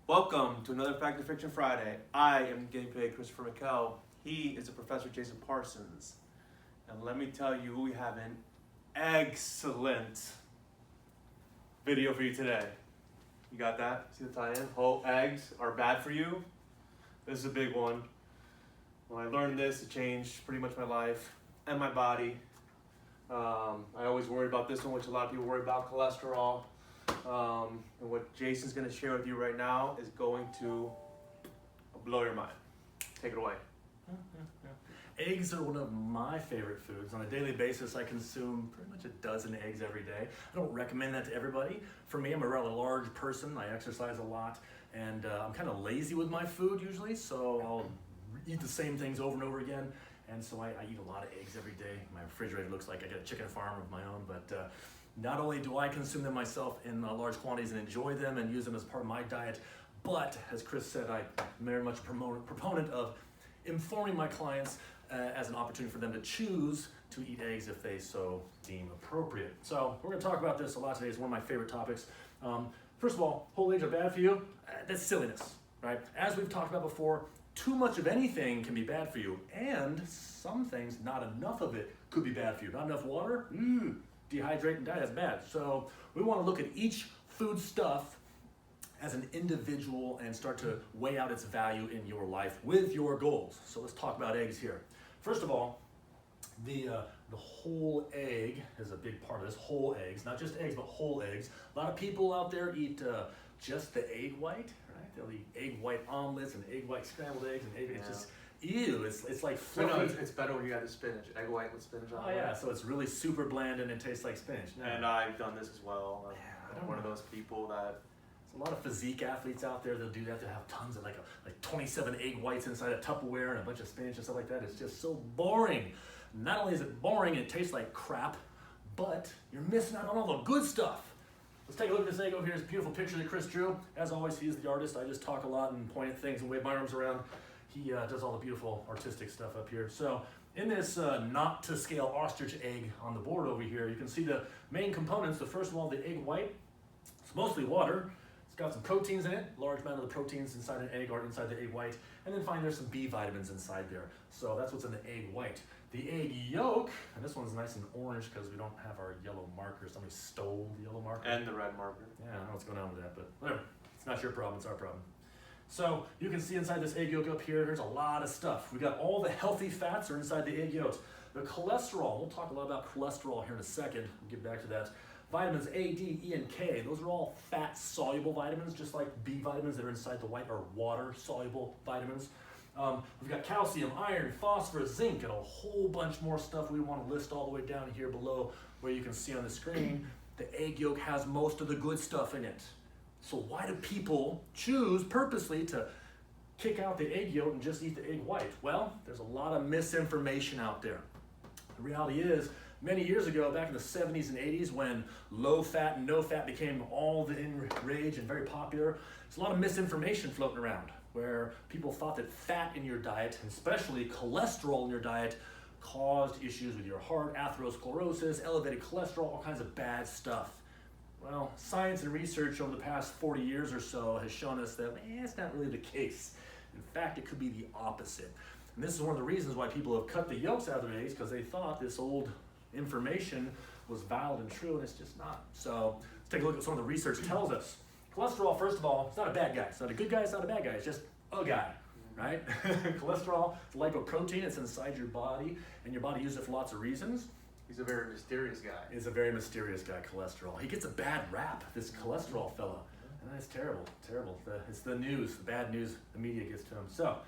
Welcome to another Fact or Fiction Friday. I am guinea pig Christopher McKell. He is a Professor Jason Parsons. And let me tell you, we have an excellent video for you today. You got that? See the tie-in? Whole eggs are bad for you. This is a big one. When I learned this, it changed pretty much my life and my body. I always worry about this one, which a lot of people worry about, cholesterol. And what Jason's going to share with you right now is going to blow your mind. Take it away. Eggs are one of my favorite foods. On a daily basis, I consume pretty much a dozen eggs every day. I don't recommend that to everybody. For me, I'm a rather large person. I exercise a lot, and I'm kind of lazy with my food usually, so I'll eat the same things over and over again. And so I eat a lot of eggs every day. My refrigerator looks like I got a chicken farm of my own, but not only do I consume them myself in large quantities and enjoy them and use them as part of my diet, but as Chris said, I'm very much a proponent of informing my clients as an opportunity for them to choose to eat eggs if they so deem appropriate. So we're going to talk about this a lot today. It's one of my favorite topics. First of all, whole eggs are bad for you. That's silliness, right? As we've talked about before, too much of anything can be bad for you, and some things, not enough of it, could be bad for you. Not enough water, dehydrate and die, that's bad. So we want to look at each food stuff as an individual and start to weigh out its value in your life with your goals. So let's talk about eggs here. First of all, the whole egg is a big part of this. Whole eggs, not just eggs, but whole eggs. A lot of people out there eat just the egg white, right? They'll eat egg white omelets and egg white scrambled eggs and egg. It's just ew. It's like fluffy. No, it's better when you got the spinach, egg white with spinach on it. Oh yeah, so it's really super bland and it tastes like spinach. No. And I've done this as well. I'm one of those people that. There's a lot of physique athletes out there that'll do that. They'll have tons of like 27 egg whites inside a Tupperware and a bunch of spinach and stuff like that. It's just so boring. Not only is it boring, it tastes like crap, but you're missing out on all the good stuff. Let's take a look at this egg over here. This beautiful picture that Chris drew. As always, he's the artist. I just talk a lot and point at things and wave my arms around. He does all the beautiful artistic stuff up here. So in this not to scale ostrich egg on the board over here, you can see the main components. The first of all, the egg white. It's mostly water. It's got some proteins in it. Large amount of the proteins inside an egg are inside the egg white. And then finally, there's some B vitamins inside there. So that's what's in the egg white. The egg yolk, and this one's nice and orange because we don't have our yellow marker. Somebody stole the yellow marker. And the red marker. Yeah, I don't know what's going on with that, but whatever. It's not your problem, it's our problem. So you can see inside this egg yolk up here, there's a lot of stuff. We got all the healthy fats are inside the egg yolks. The cholesterol, we'll talk a lot about cholesterol here in a second. We'll get back to that. Vitamins A, D, E, and K, those are all fat-soluble vitamins, just like B vitamins that are inside the white are water-soluble vitamins. We've got calcium, iron, phosphorus, zinc, and a whole bunch more stuff we want to list all the way down here below where you can see on the screen. The egg yolk has most of the good stuff in it. So why do people choose purposely to kick out the egg yolk and just eat the egg white? Well, there's a lot of misinformation out there. The reality is, many years ago, back in the 70s and 80s, when low fat and no fat became all the rage and very popular, there's a lot of misinformation floating around where people thought that fat in your diet, and especially cholesterol in your diet, caused issues with your heart, atherosclerosis, elevated cholesterol, all kinds of bad stuff. Well, science and research over the past 40 years or so has shown us that it's not really the case. In fact, it could be the opposite. And this is one of the reasons why people have cut the yolks out of their eggs, because they thought this old information was valid and true, and it's just not. So let's take a look at what some of the research tells us. Cholesterol, first of all, it's not a bad guy. It's not a good guy, it's not a bad guy. It's just a guy, right? Cholesterol is lipoprotein. It's inside your body, and your body uses it for lots of reasons. He's a very mysterious guy. He's a very mysterious guy, cholesterol. He gets a bad rap, this cholesterol fella. And that's terrible, terrible. It's the news, the bad news the media gets to him. So,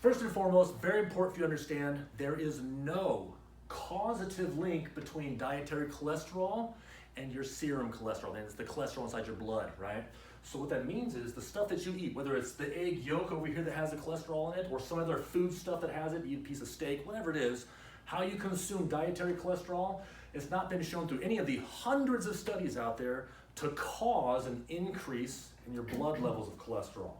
first and foremost, very important for you to understand, there is no causative link between dietary cholesterol and your serum cholesterol. And it's the cholesterol inside your blood, right? So what that means is the stuff that you eat, whether it's the egg yolk over here that has the cholesterol in it, or some other food stuff that has it, you eat a piece of steak, whatever it is, how you consume dietary cholesterol, it's not been shown through any of the hundreds of studies out there to cause an increase in your blood levels of cholesterol.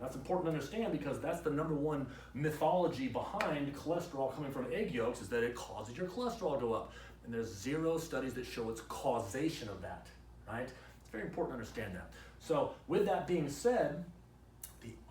That's important to understand because that's the number one mythology behind cholesterol coming from egg yolks, is that it causes your cholesterol to go up. And there's 0 studies that show its causation of that, right? It's very important to understand that. So with that being said,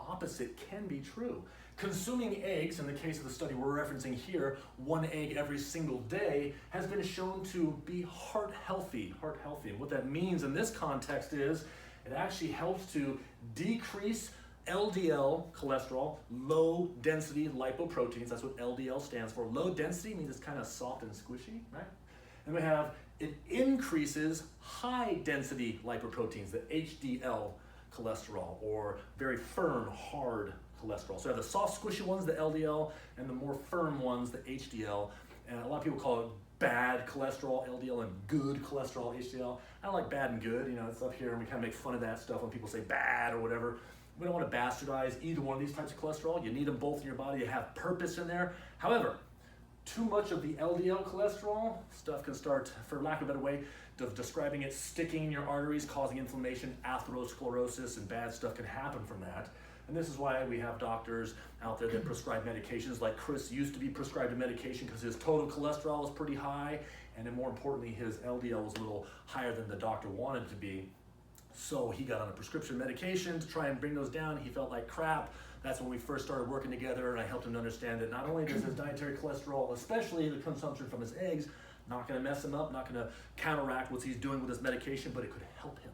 opposite can be true. Consuming eggs, in the case of the study we're referencing here, 1 egg every single day, has been shown to be heart healthy. And what that means in this context is it actually helps to decrease LDL cholesterol, low density lipoproteins. That's what LDL stands for. Low density means it's kind of soft and squishy, right? And we have, it increases high density lipoproteins, the HDL cholesterol, or very firm, hard cholesterol. So I have the soft, squishy ones, the LDL, and the more firm ones, the HDL. And a lot of people call it bad cholesterol, LDL, and good cholesterol, HDL. I don't like bad and good, it's up here, and we kind of make fun of that stuff when people say bad or whatever. We don't want to bastardize either one of these types of cholesterol. You need them both in your body to have purpose in there. However, too much of the LDL cholesterol stuff can start, for lack of a better way of describing it, sticking in your arteries, causing inflammation, atherosclerosis, and bad stuff can happen from that. And this is why we have doctors out there that prescribe medications. Like Chris used to be prescribed a medication because his total cholesterol was pretty high, and then more importantly, his LDL was a little higher than the doctor wanted it to be. So he got on a prescription medication to try and bring those down. He felt like crap. That's when we first started working together, and I helped him to understand that not only does his dietary cholesterol, especially the consumption from his eggs, not going to mess him up, not going to counteract what he's doing with his medication, but it could help him.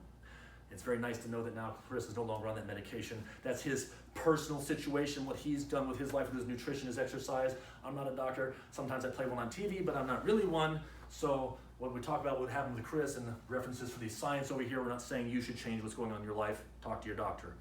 It's very nice to know that now Chris is no longer on that medication. That's his personal situation, what he's done with his life, with his nutrition, his exercise. I'm not a doctor. Sometimes I play one on TV, but I'm not really one. So when we talk about what happened with Chris and the references for the science over here, we're not saying you should change what's going on in your life. Talk to your doctor.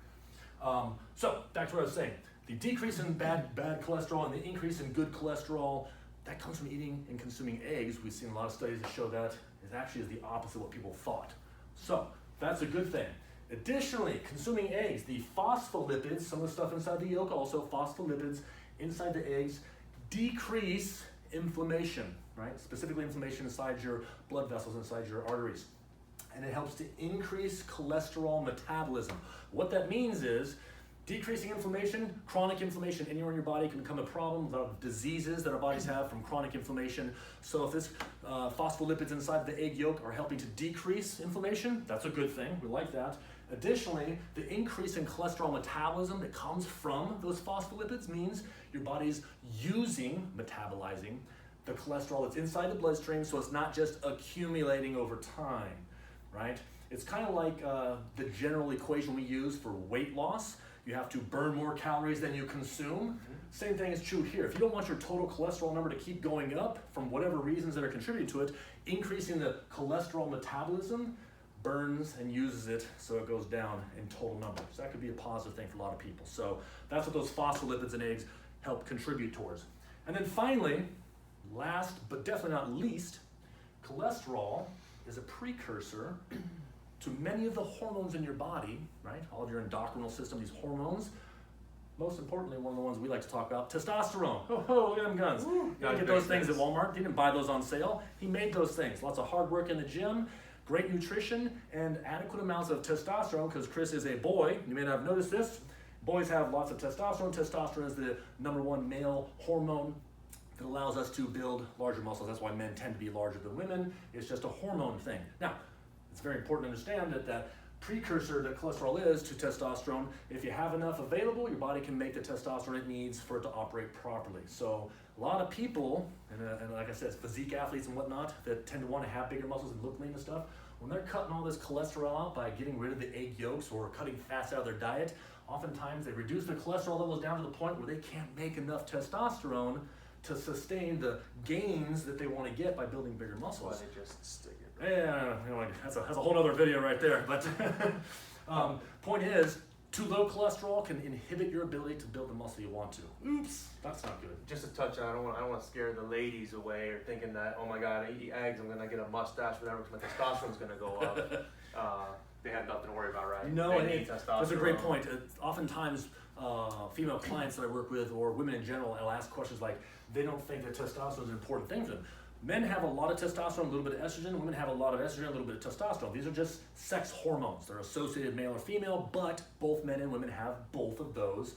So back to what I was saying. The decrease in bad cholesterol and the increase in good cholesterol, that comes from eating and consuming eggs. We've seen a lot of studies that show that it actually is the opposite of what people thought. So that's a good thing. Additionally, consuming eggs, the phospholipids, some of the stuff inside the yolk also, phospholipids inside the eggs, decrease inflammation, right? Specifically inflammation inside your blood vessels, inside your arteries. And it helps to increase cholesterol metabolism. What that means is decreasing inflammation, chronic inflammation anywhere in your body can become a problem. A lot of diseases that our bodies have from chronic inflammation. So if this phospholipids inside the egg yolk are helping to decrease inflammation, that's a good thing. We like that. Additionally, the increase in cholesterol metabolism that comes from those phospholipids means your body's metabolizing the cholesterol that's inside the bloodstream, so it's not just accumulating over time, right? It's kind of like the general equation we use for weight loss. You have to burn more calories than you consume. Same thing is true here. If you don't want your total cholesterol number to keep going up from whatever reasons that are contributing to it, increasing the cholesterol metabolism burns and uses it so it goes down in total numbers. So that could be a positive thing for a lot of people. So that's what those phospholipids in eggs help contribute towards. And then finally, last but definitely not least, cholesterol is a precursor to many of the hormones in your body, right? All of your endocrinal system, these hormones. Most importantly, one of the ones we like to talk about, testosterone. Oh, look at them guns. You don't get those things at Walmart. He didn't buy those on sale. He made those things. Lots of hard work in the gym, great nutrition, and adequate amounts of testosterone, because Chris is a boy. You may not have noticed this. Boys have lots of testosterone. Testosterone is the #1 male hormone that allows us to build larger muscles. That's why men tend to be larger than women. It's just a hormone thing. Now, it's very important to understand that that precursor that cholesterol is to testosterone, if you have enough available, your body can make the testosterone it needs for it to operate properly. So a lot of people, and like I said, physique athletes and whatnot, that tend to want to have bigger muscles and look lean and stuff, when they're cutting all this cholesterol out by getting rid of the egg yolks or cutting fats out of their diet, oftentimes they reduce their cholesterol levels down to the point where they can't make enough testosterone to sustain the gains that they want to get by building bigger muscles. Why they just stick it. Yeah, that's a whole other video right there. But point is, too low cholesterol can inhibit your ability to build the muscle you want to. Oops, that's not good. Just to touch on, I don't want to scare the ladies away or thinking that, oh my God, I eat eggs, I'm gonna get a mustache, whatever, because my testosterone's gonna go up. They have nothing to worry about, right? No, that's a great point. Oftentimes, female clients that I work with, or women in general, will ask questions like, they don't think that testosterone is an important thing for them. Men have a lot of testosterone, a little bit of estrogen. Women have a lot of estrogen, a little bit of testosterone. These are just sex hormones. They're associated male or female, but both men and women have both of those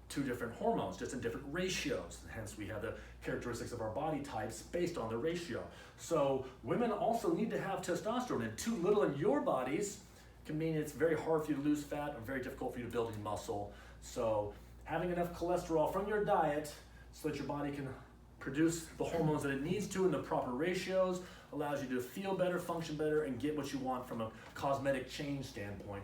two different hormones, just in different ratios. Hence, we have the characteristics of our body types based on the ratio. So women also need to have testosterone, and too little in your bodies can mean it's very hard for you to lose fat or very difficult for you to build any muscle. So having enough cholesterol from your diet so that your body can produce the hormones that it needs to in the proper ratios allows you to feel better, function better, and get what you want from a cosmetic change standpoint.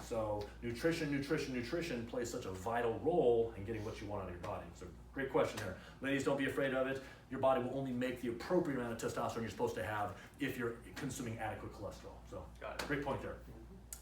So nutrition plays such a vital role in getting what you want out of your body. So great question there. Ladies, don't be afraid of it. Your body will only make the appropriate amount of testosterone you're supposed to have if you're consuming adequate cholesterol. So great point there.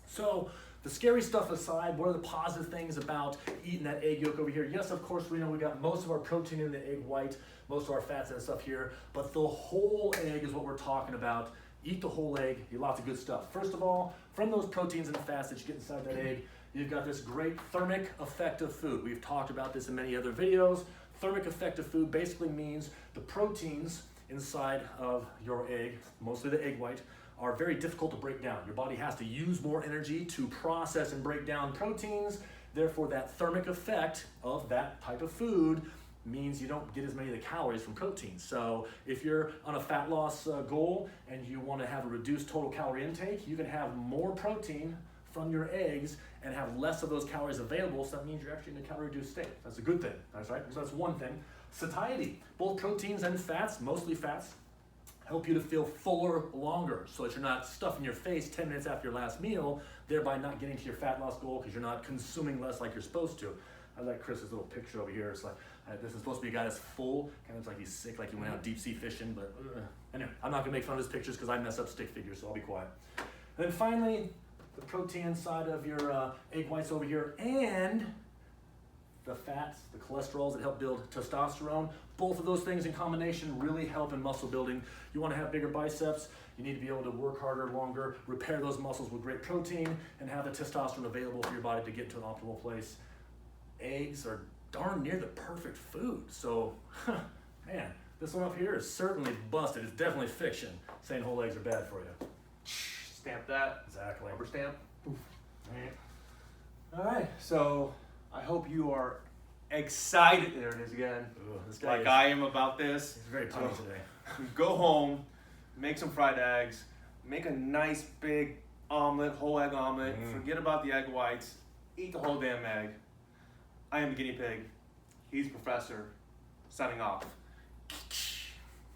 So the scary stuff aside, what are the positive things about eating that egg yolk over here? Yes, of course, we know we got most of our protein in the egg white, most of our fats and stuff here, but the whole egg is what we're talking about. Eat the whole egg, you get lots of good stuff. First of all, from those proteins and fats that you get inside that egg, you've got this great thermic effect of food. We've talked about this in many other videos. Thermic effect of food basically means the proteins inside of your egg, mostly the egg white, are very difficult to break down. Your body has to use more energy to process and break down proteins. Therefore, that thermic effect of that type of food means you don't get as many of the calories from protein. So if you're on a fat loss goal and you want to have a reduced total calorie intake, you can have more protein from your eggs and have less of those calories available, so that means you're actually in a calorie reduced state. That's a good thing, that's right. So that's one thing. Satiety, both proteins and fats, mostly fats, help you to feel fuller longer so that you're not stuffing your face 10 minutes after your last meal, thereby not getting to your fat loss goal because you're not consuming less like you're supposed to. I like Chris's little picture over here. It's like, this is supposed to be a guy that's full, kind of like he's sick, like he went out deep sea fishing, but anyway, I'm not gonna make fun of his pictures because I mess up stick figures, so I'll be quiet. And then finally, the protein inside of your egg whites over here and the fats, the cholesterols that help build testosterone. Both of those things in combination really help in muscle building. You want to have bigger biceps, you need to be able to work harder, longer, repair those muscles with great protein, and have the testosterone available for your body to get to an optimal place. Eggs are darn near the perfect food. So, man, this one up here is certainly busted. It's definitely fiction saying whole eggs are bad for you. Stamp that. Exactly. Rubber stamp. All right, so I hope you are excited. There it is again. Ooh, this guy like I am about this. He's very punny today. Go home, make some fried eggs, make a nice big omelet, whole egg omelet. Forget about the egg whites. Eat the whole damn egg. I am the guinea pig. He's Professor. Signing off.